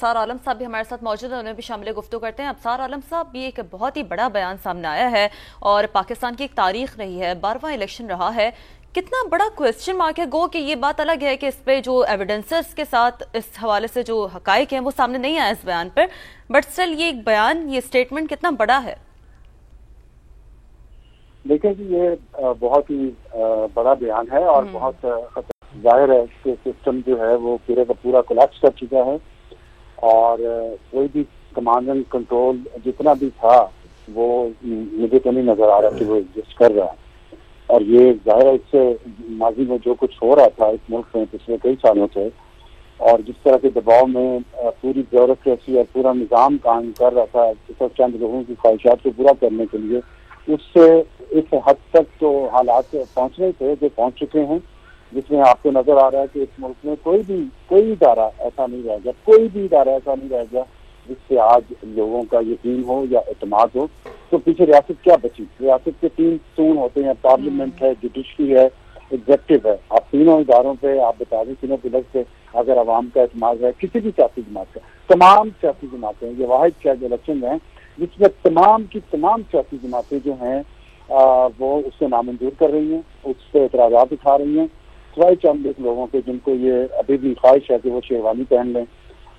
अब्सार आलम साहब भी हमारे साथ मौजूद हैं, उन्हें भी शामिल गुफ्तगू करते हैं। अब्सार आलम साहब, ये एक बहुत ही बड़ा बयान सामने आया है और पाकिस्तान की एक तारीख रही है, 12वां इलेक्शन रहा है, कितना बड़ा क्वेश्चन मार्क है। गो कि ये बात अलग है कि इस पे जो एविडेंसेस के साथ इस हवाले से जो हकाइक हैं वो सामने नहीं आया इस बयान पर, बट स्टिल ये एक बयान, ये स्टेटमेंट कितना बड़ा है? देखिए जी, ये बहुत ही बड़ा बयान है और बहुत जाहिर है कि सिस्टम जो है वो पूरे का पूरा कोलैप्स कर चुका है और कोई भी कमांड एंड कंट्रोल जितना भी था वो मुझे तो नहीं नजर आ रहा कि वो एग्जिस्ट कर रहा है। और ये जाहिर है इससे माजी में जो कुछ हो रहा था इस मुल्क में पिछले कई सालों से और जिस तरह के दबाव में पूरी ब्यूरोक्रेसी और पूरा निज़ाम काम कर रहा था सिर्फ चंद लोगों की ख्वाहिशात को पूरा करने के लिए, उससे इस हद तक तो हालात पहुँच रहे थे जो पहुँच चुके हैं, जिसमें आपको नजर आ रहा है कि इस मुल्क में कोई इदारा ऐसा नहीं रहेगा, कोई भी इदारा ऐसा नहीं रहेगा जिससे आज लोगों का यकीन हो या एतमाद हो। तो पीछे रियासत क्या बची? रियासत के 3 स्तून होते हैं, पार्लियामेंट है, जुडिशरी है, एग्जेक्टिव है। आप तीनों इदारों पे आप बता दें, तीनों पिलर से अगर आवाम का एतमाद है किसी भी सियासी जमात का, तमाम सियासी जमातें, ये वाहिद शायद इलेक्शन है जिसमें तमाम की तमाम सियासी जमातें जो हैं वो उससे नामंजूर कर रही हैं, उस पर एतराज़ात उठा रही हैं, सिवाय चंद एक लोगों के जिनको ये अभी भी ख्वाहिश है कि वो शेरवानी पहन लें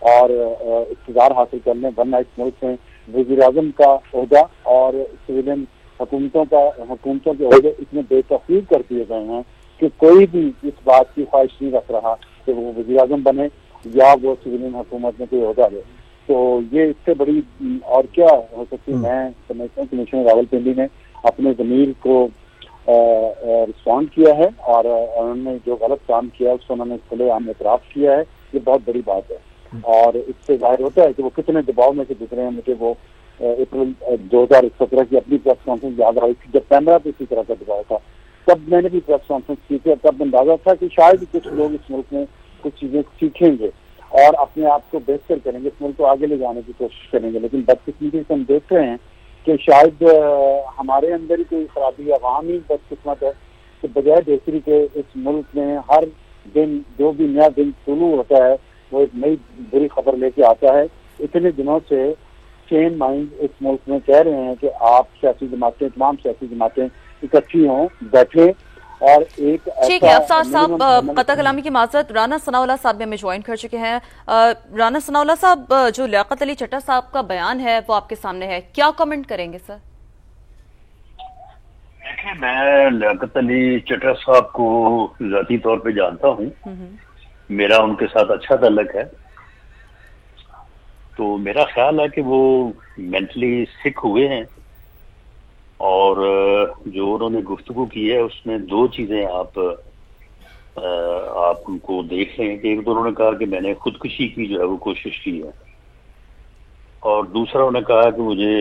और इक़्तिदार हासिल कर लें, वरना इस मुल्क में वज़ीर आज़म का ओहदा और सिविलियन हुकूमतों के ओहदे इतने बेतौकीद कर दिए गए हैं कि कोई भी इस बात की ख्वाहिश नहीं रख रहा कि वो वज़ीर आज़म बने या वो सिविलियन हुकूमत में कोई ओहदा ले। तो ये इससे बड़ी और क्या हो सकती है? मैं समझता हूँ कमिश्नर रावलपिंडी ने अपने ज़मीर को रिस्पॉन्ड किया है और उन्होंने जो गलत काम किया उसको उन्होंने खुलेआम एतराफ़ किया है। ये बहुत बड़ी बात है और इससे जाहिर होता है कि वो कितने दबाव में से गुजरे हैं। मुझे वो अप्रैल 2017 की अपनी प्रेस कॉन्फ्रेंस याद आ रही थी जब कैमरा पे इसी तरह का दबाव था, तब मैंने भी प्रेस कॉन्फ्रेंस की थी। तब अंदाजा था कि शायद कुछ लोग इस मुल्क में कुछ चीज़ें सीखेंगे और अपने आप को बेहतर करेंगे, इस मुल्क को आगे ले जाने की कोशिश करेंगे। लेकिन बदकिस्मती से हम देख रहे हैं कि शायद हमारे अंदर ही कोई खराबी, अवाम ही बदकिस्मत है कि बजाय बेहतरी के इस मुल्क में हर दिन जो भी नया दिन शुरू होता है वो एक नई बुरी खबर लेके आता है। इतने दिनों से चेन माइंड इस मुल्क में कह रहे हैं कि आप सियासी जमातें, तमाम सियासी जमातें इकट्ठी हों, बैठे और एक ठीक है। अब्सार साहब, कता कलामी की माजरत, राना सनाउल्लाह साहब भी हमें ज्वाइन कर चुके हैं। राना सनाउल्लाह साहब, जो लियाकत अली चट्टा साहब का बयान है वो आपके सामने है, क्या कमेंट करेंगे सर? देखिए, मैं लियाकत अली चट्टा साहब को ज़ाती तौर पे जानता हूँ, मेरा उनके साथ अच्छा ताल्लुक है। तो मेरा ख्याल है कि वो मेंटली सिक हुए हैं और जो उन्होंने गुफ्तगू की है उसमें 2 चीज़ें आप उनको देख लें कि एक तो उन्होंने कहा कि मैंने खुदकुशी की जो है वो कोशिश की है और दूसरा उन्होंने कहा कि मुझे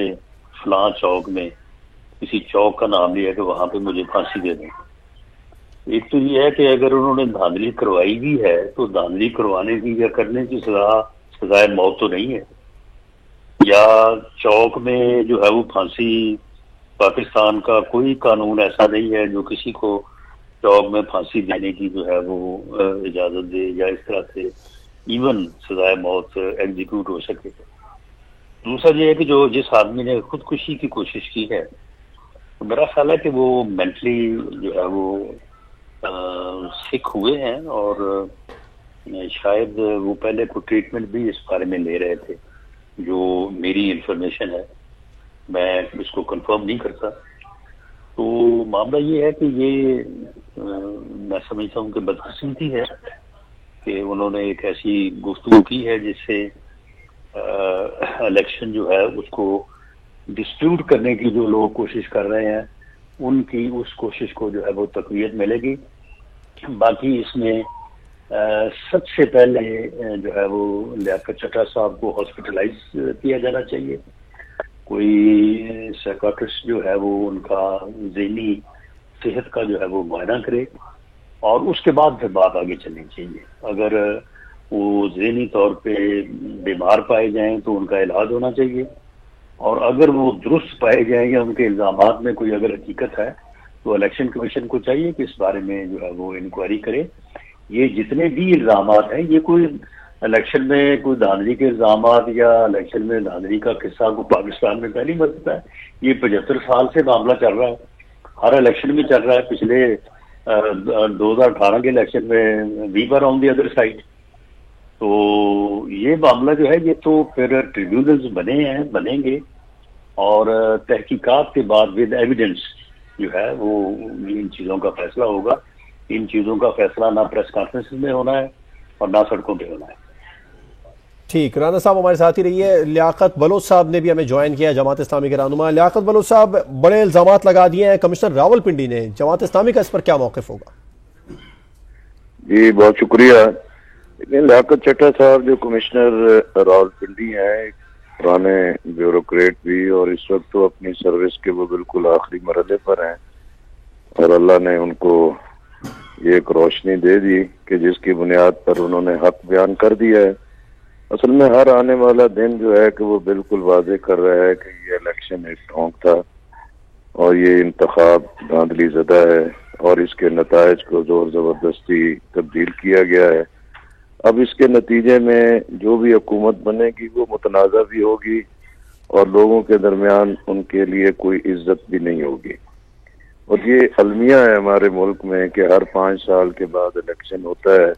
फलां चौक में किसी चौक का नाम लिया कि वहाँ पे मुझे फांसी दे दें। एक तो ये है कि अगर उन्होंने धांधली करवाई भी है तो धांधली करवाने की या करने की सजाए मौत तो नहीं है, या चौक में जो है वो फांसी, पाकिस्तान का कोई कानून ऐसा नहीं है जो किसी को चौक में फांसी देने की जो है वो इजाजत दे या इस तरह से इवन सजाए मौत एग्जीक्यूट हो सके। दूसरा ये है कि जो जिस आदमी ने खुदकुशी की कोशिश की है तो मेरा ख्याल है कि वो मेंटली जो है वो सिक हुए हैं और शायद वो पहले कोई ट्रीटमेंट भी इस बारे में ले रहे थे, जो मेरी इंफॉर्मेशन है, मैं इसको कंफर्म नहीं करता। तो मामला ये है कि ये मैं समझता हूँ कि बदकिस्मती है कि उन्होंने एक ऐसी गुफ्तगू की है जिससे इलेक्शन जो है उसको डिस्प्यूट करने की जो लोग कोशिश कर रहे हैं उनकी उस कोशिश को जो है वो तक़वियत मिलेगी। बाकी इसमें सबसे पहले जो है वो लियाकत चट्टा साहब को हॉस्पिटलाइज किया जाना चाहिए, कोई साइकाट्रिस्ट जो है वो उनका ज़हनी सेहत का जो है वो मुआयना करे और उसके बाद फिर बात आगे चलनी चाहिए। अगर वो ज़हनी तौर पे बीमार पाए जाएं तो उनका इलाज होना चाहिए और अगर वो दुरुस्त पाए जाएं या उनके इल्ज़ामात में कोई अगर हकीकत है तो इलेक्शन कमीशन को चाहिए कि इस बारे में जो है वो इंक्वायरी करे। ये जितने भी इल्ज़ामात हैं ये कोई इलेक्शन में कोई धांधली के इल्जाम या इलेक्शन में धांधली का किस्सा को पाकिस्तान में पहली मरतबा है। ये 75 साल से मामला चल रहा है, हर इलेक्शन में चल रहा है। पिछले 2018 के इलेक्शन में we were on the other side. तो ये मामला जो है ये तो फिर ट्रिब्यूनल्स बनेंगे और तहकीकात के बाद विद एविडेंस जो है वो इन चीज़ों का फैसला होगा। इन चीज़ों का फैसला ना प्रेस कॉन्फ्रेंस में होना है और ना सड़कों पे होना है। ठीक, राना साहब हमारे साथ ही रही है। लियाकत बलोच साहब ने भी हमें ज्वाइन किया, जमात इस्लामी के रहनुमा। लियाकत बलोच साहब, बड़े इल्जामात लगा दिए हैं कमिश्नर रावलपिंडी ने, जमात इस्लामी का इस पर क्या मौक़िफ़ होगा? जी बहुत शुक्रिया। लेकिन लियाकत चड्ढा साहब जो कमिश्नर रावलपिंडी हैं, पुराने ब्यूरोक्रेट भी, और इस वक्त तो अपनी सर्विस के वो बिल्कुल आखिरी मरहले पर हैं और अल्लाह ने उनको ये एक रोशनी दे दी कि जिसकी बुनियाद पर उन्होंने हक बयान कर दिया है। असल में हर आने वाला दिन जो है कि वो बिल्कुल वाज़े कर रहा है कि ये इलेक्शन एक ढोंग था और ये इंतखाब धांधली ज़दा है और इसके नताइज को जोर ज़बरदस्ती तब्दील किया गया है। अब इसके नतीजे में जो भी हुकूमत बनेगी वो मुतनाज़ा भी होगी और लोगों के दरमियान उनके लिए कोई इज्जत भी नहीं होगी। और ये अलमिया है हमारे मुल्क में कि हर 5 साल के बाद इलेक्शन होता है।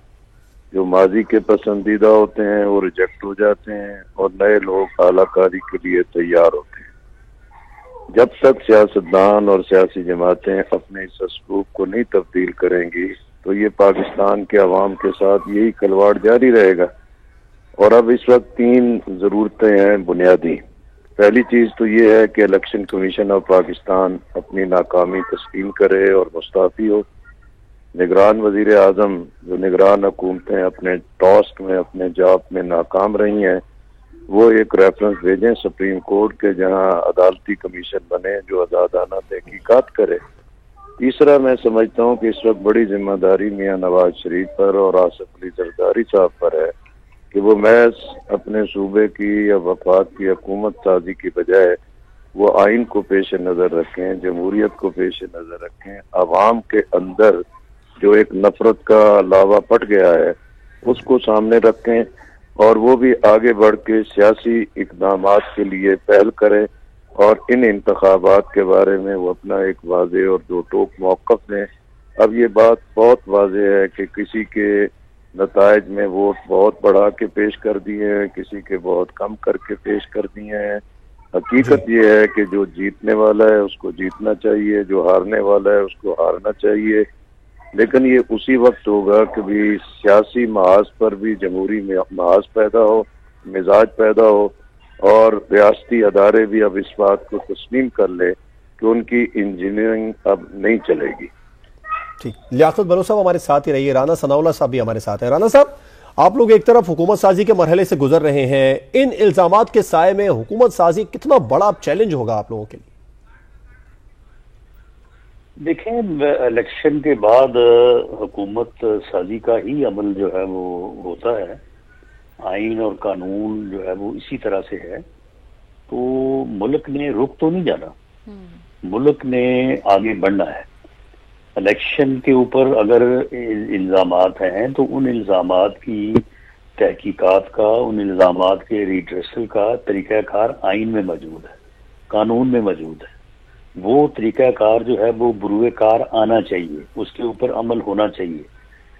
जो माजी के पसंदीदा होते हैं वो रिजेक्ट हो जाते हैं और नए लोग आलाकारी के लिए तैयार होते हैं। जब तक सियासतदान और सियासी जमातें अपने इस असलूब को नहीं तब्दील करेंगी तो ये पाकिस्तान के अवाम के साथ यही खिलवाड़ जारी रहेगा। और अब इस वक्त 3 ज़रूरतें हैं बुनियादी। पहली चीज़ तो ये है कि इलेक्शन कमीशन ऑफ पाकिस्तान अपनी नाकामी तस्लीम करे और मुस्ताफ़ी हो। निगरान वज़ीर आज़म जो निगरान हुकूमतें अपने टास्क में, अपने जॉब में नाकाम रही हैं, वो एक रेफरेंस भेजें सुप्रीम कोर्ट के, जहां अदालती कमीशन बने जो आज़ादाना तहकीकात करे। तीसरा मैं समझता हूँ कि इस वक्त बड़ी जिम्मेदारी मियां नवाज शरीफ पर और आसिफ अली जरदारी साहब पर है कि वो महज अपने सूबे की या वफाक की हुकूमत साजी की बजाय वो आइन को पेश नज़र रखें, जमहूरियत को पेश नज़र रखें, आवाम के अंदर जो एक नफरत का लावा पट गया है उसको सामने रखें और वो भी आगे बढ़ के सियासी इक़दामात के लिए पहल करें और इन इंतखाबात के बारे में वो अपना एक वाज़े और दो टोक मौक़िफ़ दें। अब ये बात बहुत वाज़े है कि किसी के नताइज में वोट बहुत बढ़ा के पेश कर दिए हैं, किसी के बहुत कम करके पेश कर दिए हैं। हकीकत ये है कि जो जीतने वाला है उसको जीतना चाहिए, जो हारने वाला है उसको हारना चाहिए। लेकिन ये उसी वक्त होगा कि भी सियासी महाज पर भी जमहूरी महाज पैदा हो, मिजाज पैदा हो और रियासती अदारे भी अब इस बात को तस्लीम कर ले कि उनकी इंजीनियरिंग अब नहीं चलेगी। ठीक, लियाकत बलोच साहब हमारे साथ ही रहिए। राना सनाउल्ला साहब भी हमारे साथ हैं। राना साहब, आप लोग एक तरफ हुकूमत साजी के मरहले से गुजर रहे हैं, इन इल्जामात के साए में हुकूमत साजी कितना बड़ा चैलेंज होगा आप लोगों के लिए? देखें, इलेक्शन के बाद हुकूमत साजी का ही अमल जो है वो होता है। आइन और कानून जो है वो इसी तरह से है। तो मुल्क ने रुक तो नहीं जाना, मुल्क ने आगे बढ़ना है। इलेक्शन के ऊपर अगर इल्जामात हैं तो उन इल्जामात की तहकीकात का, उन इल्जामात के रिड्रेसल का तरीक़ाकार आइन में मौजूद है, कानून में मौजूद है। वो तरीक़ाकार जो है वो बुरुए कार आना चाहिए, उसके ऊपर अमल होना चाहिए।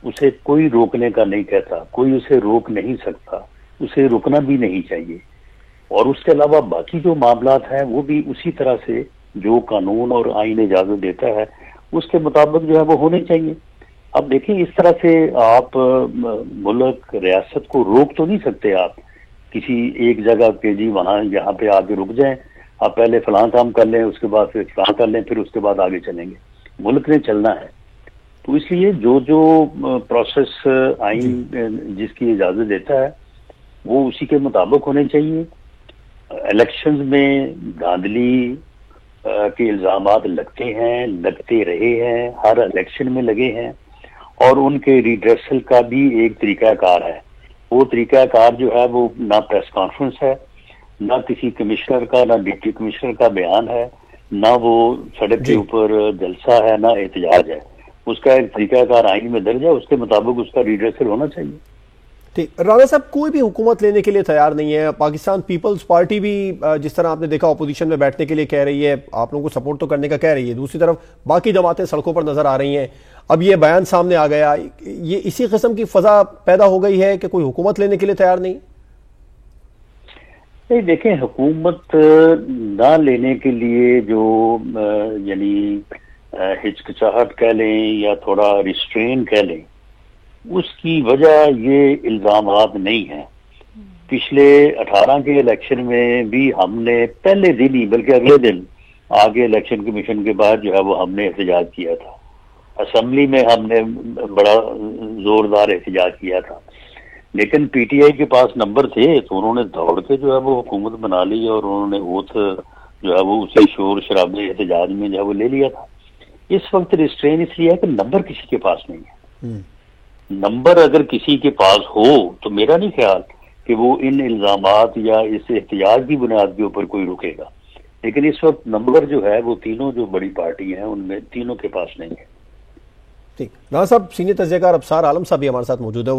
उसे कोई रोकने का नहीं कहता, कोई उसे रोक नहीं सकता, उसे रुकना भी नहीं चाहिए। और उसके अलावा बाकी जो मामलात हैं वो भी उसी तरह से जो कानून और आइन इजाजत देता है उसके मुताबिक जो है वो होने चाहिए। अब देखिए, इस तरह से आप मुल्क, रियासत को रोक तो नहीं सकते आप किसी एक जगह पे, जी वहाँ यहाँ पे आगे रुक जाएं, आप पहले फलां काम कर लें, उसके बाद फिर फलां कर लें, फिर उसके बाद आगे चलेंगे। मुल्क ने चलना है। तो इसलिए जो जो प्रोसेस आइन जिसकी इजाजत देता है वो उसी के मुताबिक होने चाहिए। इलेक्शंस में धांधली के इल्जामात लगते हैं, लगते रहे हैं, हर इलेक्शन में लगे हैं और उनके रिड्रेसल का भी एक तरीकाकार है। वो तरीकाकार जो है वो ना प्रेस कॉन्फ्रेंस है, ना किसी कमिश्नर का, ना डिप्टी कमिश्नर का बयान है, ना वो सड़क के ऊपर जलसा है, ना एहतजाज है। उसका एक तरीकाकार आइन में दर्ज है, उसके मुताबिक उसका रिड्रेसल होना चाहिए। ठीक, राणा साहब कोई भी हुकूमत लेने के लिए तैयार नहीं है। पाकिस्तान पीपल्स पार्टी भी जिस तरह आपने देखा अपोजिशन में बैठने के लिए कह रही है, आप लोगों को सपोर्ट तो करने का कह रही है, दूसरी तरफ बाकी जमातें सड़कों पर नजर आ रही हैं। अब ये बयान सामने आ गया, ये इसी किस्म की फजा पैदा हो गई है कि कोई हुकूमत लेने के लिए तैयार नहीं। देखें, हुकूमत ना लेने के लिए जो यानी हिचकिचाहट कह लें या थोड़ा रिस्ट्रेन कह लें, उसकी वजह ये इल्जामात नहीं है। पिछले 18 के इलेक्शन में भी हमने पहले दिन ही बल्कि अगले दिन आगे इलेक्शन कमीशन के बाद जो है वो हमने एहतजाज किया था। असेंबली में हमने बड़ा जोरदार एहतजाज किया था, लेकिन पीटीआई के पास नंबर थे तो उन्होंने दौड़ के जो है वो हुकूमत बना ली और उन्होंने ओथ जो है वो उसी शोर शराबे एहतजाज में जो है वो ले लिया था। इस वक्त रिस्ट्रेन इसलिए है कि नंबर किसी के पास नहीं है। नंबर अगर किसी के पास हो तो मेरा नहीं ख्याल कि वो इन इल्जामात या इस एहतजाज की बुनियाद के ऊपर कोई रुकेगा, लेकिन इस वक्त नंबर जो है वो तीनों जो बड़ी पार्टी हैं उनमें तीनों के पास नहीं है। ठीक, राणा साहब, सीनियर तज्ज़ियाकार अबसार आलम साहब भी हमारे साथ मौजूद है।